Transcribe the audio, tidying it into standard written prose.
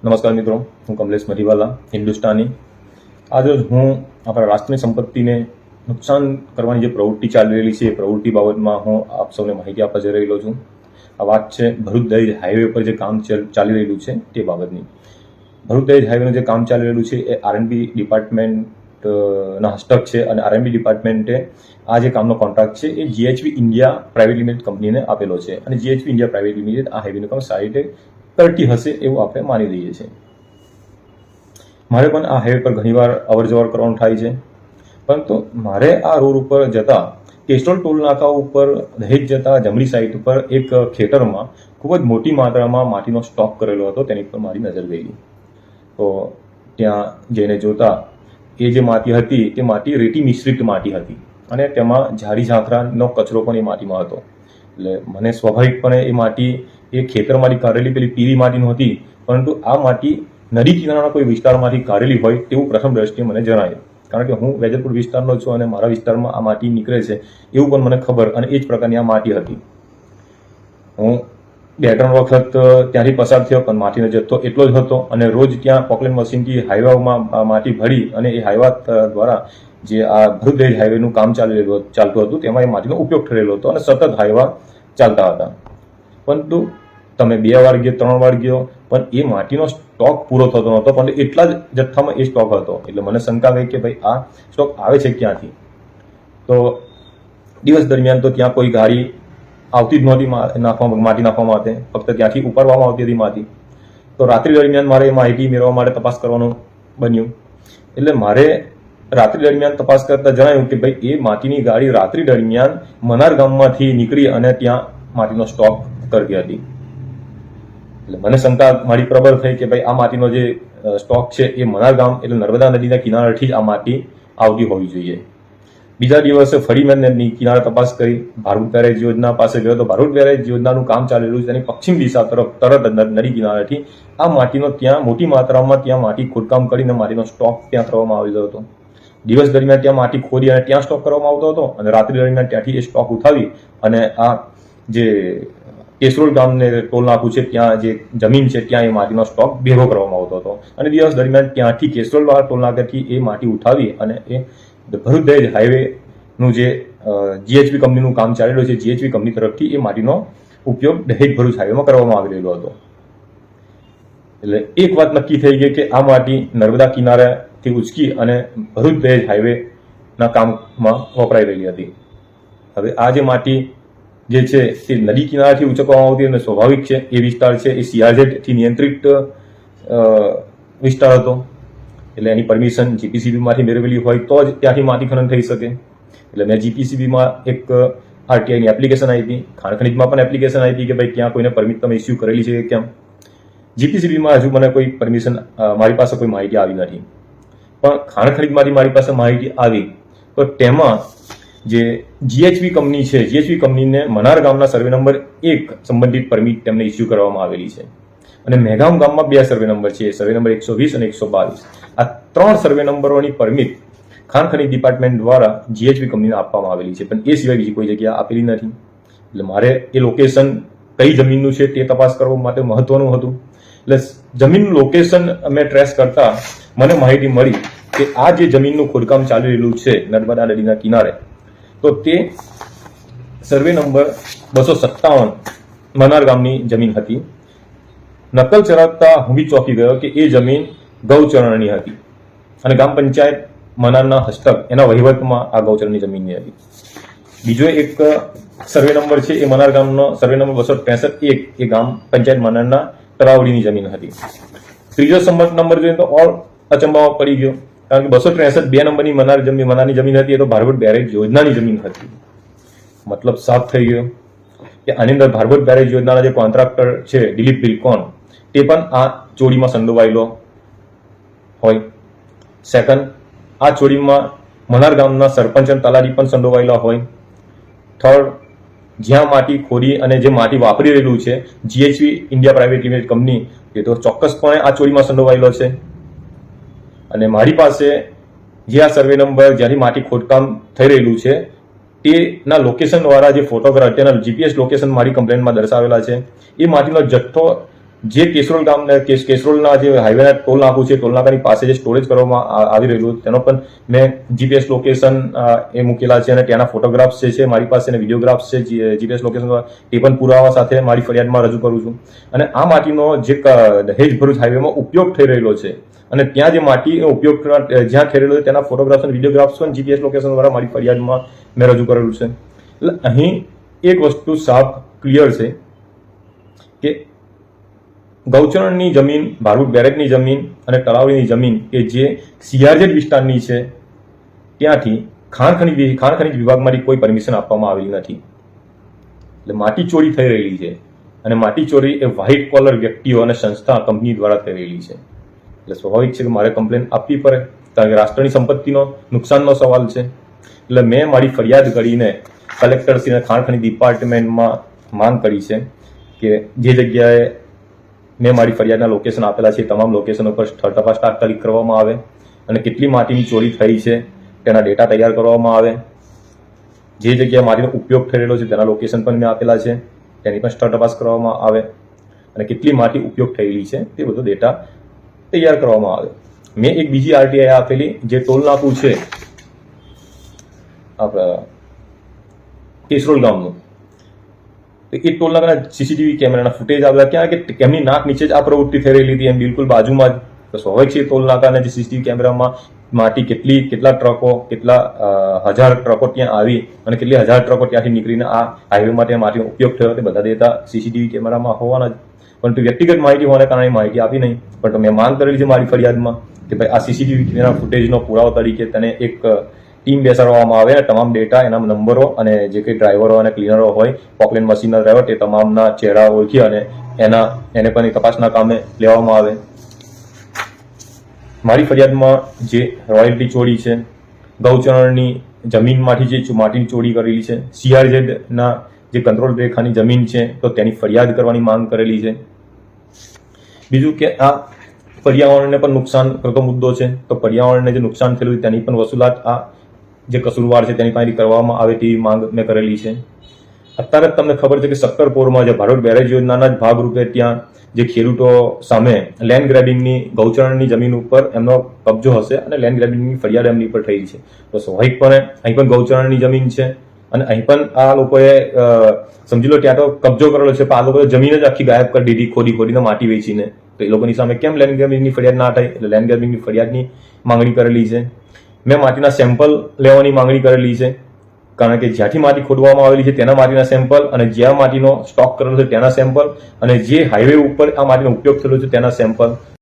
નમસ્કાર મિત્રો, હું કમલેશ મરીવાલા, હિન્દુસ્તાની. આજે હું આપણા રાષ્ટ્રની સંપત્તિને નુકસાન કરવાની જે પ્રવૃત્તિ ચાલી રહેલી છે એ પ્રવૃત્તિ બાબતમાં હું આપ સૌને માહિતી આપવા જઈ રહેલો છું. આ વાત છે ભરૂચ દહેજ હાઈવે પર જે કામ ચાલી રહેલું છે તે બાબતની. ભરૂચ દહેજ હાઈવેનું જે કામ ચાલી રહેલું છે એ આરએનબી ડિપાર્ટમેન્ટના હસ્તક છે અને આરએનબી ડિપાર્ટમેન્ટે આ જે કામનો કોન્ટ્રાક્ટ છે એ જીએચવી ઇન્ડિયા પ્રાઇવેટ લિમિટેડ કંપનીને આપેલો છે અને જીએચવી ઇન્ડિયા પ્રાઇવેટ લિમિટેડ આ હાઈવેનું કામ સારી રીતે કરતી હશે એવું આપણે માની લઈએ છીએ. મારે પણ આ હાઈવે પર ઘણીવાર અવર જવર કરવાનું થાય છે, પરંતુ મારે આ રોડ ઉપર જતા કેસ્ટ્રોલ ટોલ નાકા ઉપર દહેજ જતા જમણી સાઈડ ઉપર એક ખેતરમાં ખૂબ જ મોટી માત્રામાં માટીનો સ્ટોક કરેલો હતો. તેની પર મારી નજર ગઈ તો ત્યાં જઈને જોતા એ જે માટી હતી તે માટી રેતી મિશ્રિત માટી હતી અને તેમાં ઝાડી ઝાંખરાનો કચરો પણ એ માટીમાં હતો. એટલે મને સ્વાભાવિકપણે એ માટી એ ખેતરમાંથી કાઢેલી પેલી પીળી માટી નહોતી, પરંતુ આ માટી નદી કિનારાના કોઈ વિસ્તારમાંથી કાઢેલી હોય તેવું પ્રથમ દ્રષ્ટિએ મને જણાયું. કારણ કે હું વેજલપુર વિસ્તારનો છું અને મારા વિસ્તારમાં આ માટી નીકળે છે એવું પણ મને ખબર, અને એ જ પ્રકારની આ માટી હતી. હું 2-3 વખત ત્યાંથી પસાર થયો, પણ માટીનો જથ્થો એટલો જ હતો અને રોજ ત્યાં પોકલેન મશીનથી હાઈવામાં માટી ભરી અને એ હાઈવા દ્વારા જે આ ભરૂચ દહેજ હાઈવેનું કામ ચાલતું હતું તેમાં એ માટીનો ઉપયોગ થયેલો હતો અને સતત હાઈવા ચાલતા હતા. પરંતુ તમે 2 વાર ગયો, 3 વાર ગયો, પણ એ માટીનો સ્ટોક પૂરો થતો નહોતો, પણ એટલા જ જથ્થામાં એ સ્ટોક હતો. એટલે મને શંકા ગઈ કે ભાઈ આ સ્ટોક આવે છે ક્યાંથી. તો દિવસ દરમિયાન તો ત્યાં કોઈ ગાડી આવતી જ નહોતી માટી નાખવા માટે, ફક્ત ત્યાંથી ઉપાડવામાં આવતી હતી માટી. તો રાત્રિ દરમિયાન મારે એ માહિતી મેળવવા માટે તપાસ કરવાનું બન્યું. એટલે મારે રાત્રિ દરમિયાન તપાસ કરતા જણાયું કે ભાઈ એ માટીની ગાડી રાત્રિ દરમિયાન મનાર ગામમાંથી નીકળી અને ત્યાં માટીનો સ્ટોક કરતી હતી. એટલે મને શંકા મારી પ્રબળ થઈ કે ભાઈ આ માટીનો જે સ્ટોક છે એ મનાર ગામ એટલે નર્મદા નદીના કિનારેથી જ આ માટી આવતી હોવી જોઈએ. બીજા દિવસે ફરી મેં કિનારે તપાસ કરી, ભારત બેરેજ યોજના પાસે ગયો તો ભારત બેરેજ યોજનાનું કામ ચાલી રહ્યું છે. તેની પશ્ચિમ દિશા તરફ તરત નદી કિનારેથી આ માટીનો ત્યાં મોટી માત્રામાં ત્યાં માટી ખોદકામ કરીને માટીનો સ્ટોક ત્યાં કરવામાં આવેલો હતો. દિવસ દરમિયાન ત્યાં માટી ખોદી અને ત્યાં સ્ટોક કરવામાં આવતો હતો અને રાત્રિ દરમિયાન ત્યાંથી એ સ્ટોક ઉઠાવી અને આ જે કેસરોલ ગામને ટોલ નાકું છે ત્યાં જે જમીન છે ત્યાં એ માટીનો સ્ટોક ભેગો કરવામાં આવતો હતો અને દિવસ દરમિયાન ત્યાંથી કેસરોલ વાળા ટોલ નાકાથી એ માટી ઉઠાવી અને એ ભરૂચ દહેજ હાઈવેનું જે જીએચવી કંપનીનું કામ ચાલી રહ્યું છે જીએચવી કંપની તરફથી એ માટીનો ઉપયોગ દહેજ ભરૂચ હાઈવેમાં કરવામાં આવી રહેલો હતો. એટલે એક વાત નક્કી થઈ ગઈ કે આ માટી નર્મદા કિનારેથી ઉચકી અને ભરૂચ દહેજ હાઈવેના કામમાં વપરાઈ રહેલી હતી. હવે આ જે માટી જે છે તે નદી કિનારાથી ઉચકવામાં આવતી અને સ્વાભાવિક છે એ વિસ્તાર છે એ સીઆરઝેડથી નિયંત્રિત વિસ્તાર હતો. એટલે એની પરમિશન જીપીસીબીમાંથી મેળવેલી હોય તો જ ત્યાંથી માટી ખનન થઈ શકે. એટલે મેં જીપીસીબીમાં એક આરટીઆઈની એપ્લિકેશન આપી, ખાણ ખનીજમાં પણ એપ્લિકેશન આપી કે ભાઈ ત્યાં કોઈને પરમિટ તમે ઇસ્યુ કરેલી છે કે કેમ. જીપીસીબીમાં હજુ મને કોઈ પરમિશન મારી પાસે કોઈ માહિતી આવી નથી, પણ ખાણ ખનીજમાંથી મારી પાસે માહિતી આવી તો તેમાં જે જીએચવી કંપની છે જીએચવી કંપનીને મનાર ગામના સર્વે નંબર 1 સંબંધિત પરમિટ તેમને ઇસ્યુ કરવામાં આવેલી છે અને મહેગામ ગામમાં 2 સર્વે નંબર છે, સર્વે નંબર 120 અને 122. આ 3 સર્વે નંબરોની પરમિટ ખાણ ખનીજ ડિપાર્ટમેન્ટ દ્વારા જીએચવી કંપનીને આપવામાં આવેલી છે, પણ એ સિવાય બીજી કોઈ જગ્યા આપેલી નથી. એટલે મારે એ લોકેશન કઈ જમીનનું છે તે તપાસ કરવા માટે મહત્વનું હતું. એટલે જમીનનું લોકેશન મેં ટ્રેસ કરતા મને માહિતી મળી કે આ જે જમીનનું ખોદકામ ચાલી રહેલું છે નર્મદા નદીના કિનારે, તો તે સર્વે નંબર 257 મનાર ગામની જમીન હતી. નકલ ચરાવતા હું બી ચોંકી ગયો કે એ જમીન ગૌચરણની હતી અને ગ્રામ પંચાયત મનારના હસ્તક એના વહીવટમાં આ ગૌચરણની જમીનની હતી. બીજો એક સર્વે નંબર છે એ મનાર ગામનો સર્વે નંબર 263 એ ગામ પંચાયત મનારના તરાવડીની જમીન હતી. ત્રીજો નંબર જોઈએ તો ઓર અચંબામાં પડી ગયો, કારણ કે 263 2 નંબરની મનારની જમીન હતી એ તો ભારત બેરેજ યોજનાની જમીન હતી. મતલબ સાફ થઈ ગયો કે આની અંદર ભારત બેરેજ યોજનાના જે કોન્ટ્રાક્ટર છે દિલીપ બિલકોન તે પણ આ ચોરીમાં સંડોવાયેલો હોય. સેકન્ડ, આ ચોરીમાં મનાર ગામના સરપંચ અને તલાટી પણ સંડોવાયેલા હોય. થર્ડ, જ્યાં માટી ખોદી અને જે માટી વાપરી રહેલું છે જીએચવી ઇન્ડિયા પ્રાઇવેટ લિમિટેડ કંપની એ તો ચોક્કસપણે આ ચોરીમાં સંડોવાયેલો છે. અને મારી પાસે જે આ સર્વે નંબર જ્યાંથી માટી ખોદકામ થઈ રહેલું છે તેના લોકેશન વાળા જે ફોટોગ્રાફ તેના જીપીએસ લોકેશન મારી કમ્પ્લેન્ટમાં દર્શાવેલા છે. એ માટીનો જથ્થો જે કેસરોલ કેસરોલના જે હાઈવેના ટોલ નાકું છે, ટોલ નાકાની પાસે જે સ્ટોરેજ કરવામાં આવી રહ્યું તેનો પણ મેં જીપીએસ લોકેશન એ મૂકેલા છે અને ત્યાંના ફોટોગ્રાફ્સ જે છે મારી પાસે અને વિડીયોગ્રાફ્સ છે જીપીએસ લોકેશન એ પણ પુરાવા સાથે મારી ફરિયાદમાં રજૂ કરું છું. અને આ માટીનો જે દહેજ ભરૂચ હાઈવેમાં ઉપયોગ થઈ રહેલો છે અને ત્યાં જે માટીનો ઉપયોગ જ્યાં થઈ રહેલો છે તેના ફોટોગ્રાફ્સ અને વિડીયોગ્રાફ્સ પણ જીપીએસ લોકેશન દ્વારા મારી ફરિયાદમાં મેં રજૂ કરેલું છે. એટલે અહીં એક વસ્તુ સાફ ક્લિયર છે કે ગૌચરણની જમીન, ભારૂચ બેરેકની જમીન અને તળાવની જમીન કે જે સીઆરઝેડ વિસ્તારની છે ત્યાંથી ખાણ ખનીજ વિભાગમાંથી કોઈ પરમિશન આપવામાં આવેલી નથી. એટલે માટી ચોરી થઈ રહેલી છે અને માટી ચોરી એ વ્હાઇટ કોલર વ્યક્તિઓ અને સંસ્થા કંપની દ્વારા થઈ રહેલી છે. એટલે સ્વાભાવિક છે કે મારે કમ્પ્લેન આપવી પડે, કારણ કે રાષ્ટ્રની સંપત્તિનો નુકસાનનો સવાલ છે. એટલે મેં મારી ફરિયાદ કરીને કલેક્ટરશ્રી અને ખાણ ખનીજ ડિપાર્ટમેન્ટમાં માંગ કરી છે કે જે જગ્યાએ મેં મારી ફરિયાદના લોકેશન આપેલા છે તમામ લોકેશન ઉપર સ્થળ તપાસ તાત્કાલિક કરવામાં આવે અને કેટલી માટીની ચોરી થઈ છે તેના ડેટા તૈયાર કરવામાં આવે. જે જગ્યાએ માટીનો ઉપયોગ થઈ રહેલો છે તેના લોકેશન પણ મેં આપેલા છે, તેની પણ સ્થળ તપાસ કરવામાં આવે અને કેટલી માટી ઉપયોગ થયેલી છે તે બધો ડેટા તૈયાર કરવામાં આવે. મેં એક બીજી આરટીઆઈ આપેલી જે ટોલ નાકું છે આપણા કેસરોલ ગામનું, એ ટોલ નાકાના સીસીટીવી કેમેરાના ફૂટેજ આવેલા ક્યાં કે એમની નાક નીચે જ આ પ્રવૃત્તિ થઈ રહેલી હતી, એમ બિલકુલ બાજુમાં જ. તો સ્વાભાવિક છે ટોલ નાકાના જે સીસીટીવી કેમેરામાં માટી કેટલા ટ્રકો, કેટલા હજાર ટ્રકો ત્યાં આવી અને કેટલી હજાર ટ્રકો ત્યાંથી નીકળીને આ હાઈવે માટે માટીનો ઉપયોગ થયો તે બધા ડેટા સીસીટીવી કેમેરામાં હોવાના જ. પરંતુ વ્યક્તિગત માહિતી હોવાને કારણે માહિતી આપી નહીં. પણ મેં માંગ કરેલી છે મારી ફરિયાદમાં કે ભાઈ આ સીસીટીવી કેમેરા ફૂટેજનો પુરાવો તરીકે તેને એક ટીમ બેસાડવામાં આવે અને તમામ ડેટા, એના નંબરો અને જે કંઈ ડ્રાઈવરો અને ક્લીનરો હોય, પોકલેન મશીનના ડ્રાઈવર, તે તમામના ચહેરા ઓળખી અને એને પણ તપાસના કામે લેવામાં આવે. મારી ફરિયાદમાં જે રોયલ્ટી ચોરી છે, ગૌચરણની જમીનમાંથી જે માટીની ચોરી કરેલી છે, સીઆરઝેડના જે કંટ્રોલ રેખાની જમીન છે તો તેની ફરિયાદ કરવાની માંગ કરેલી છે. બીજું કે આ પર્યાવરણને પણ નુકસાન કરતો મુદ્દો છે, તો પર્યાવરણને જે નુકસાન થયેલું છે તેની પણ વસૂલાત આ જે કસૂરવાર છે તેની પાસેથી કરવામાં આવે તેવી માંગ મેં કરેલી છે. અત્યારે જ તમને ખબર છે કે સક્કરપોરમાં જે ભારૂચ બેરેજ યોજનાના જ ભાગરૂપે ત્યાં જે ખેડૂતો સામે લેન્ડ ગ્રેબિંગની ગૌચરણની જમીન ઉપર એમનો કબજો હશે અને લેન્ડ ગ્રેબિંગની ફરિયાદ એમની પર થઈ છે. તો સ્વાભાવિકપણે અહીં પણ ગૌચરણની જમીન છે અને અહીં પણ આ લોકોએ સમજી લો ત્યાં તો કબજો કરેલો છે, પણ આ લોકોએ જમીન જ આખી ગાયબ કરી દીધી ખોદીને માટી વેચીને. તો એ લોકોની સામે કેમ લેન્ડ ગ્રેબિંગની ફરિયાદ ના થાય? એટલે લેન્ડ ગ્રેબિંગની ફરિયાદની માંગણી કરેલી છે. મેં માટીના સેમ્પલ લેવાની માંગણી કરેલી છે, કારણ કે જ્યાંથી માટી ખોદવામાં આવેલી છે તેના માટીના સેમ્પલ અને જ્યાં માટીનો સ્ટોક કરેલો છે તેના સેમ્પલ અને જે હાઈવે ઉપર આ માટીનો ઉપયોગ થયેલો છે તેના સેમ્પલ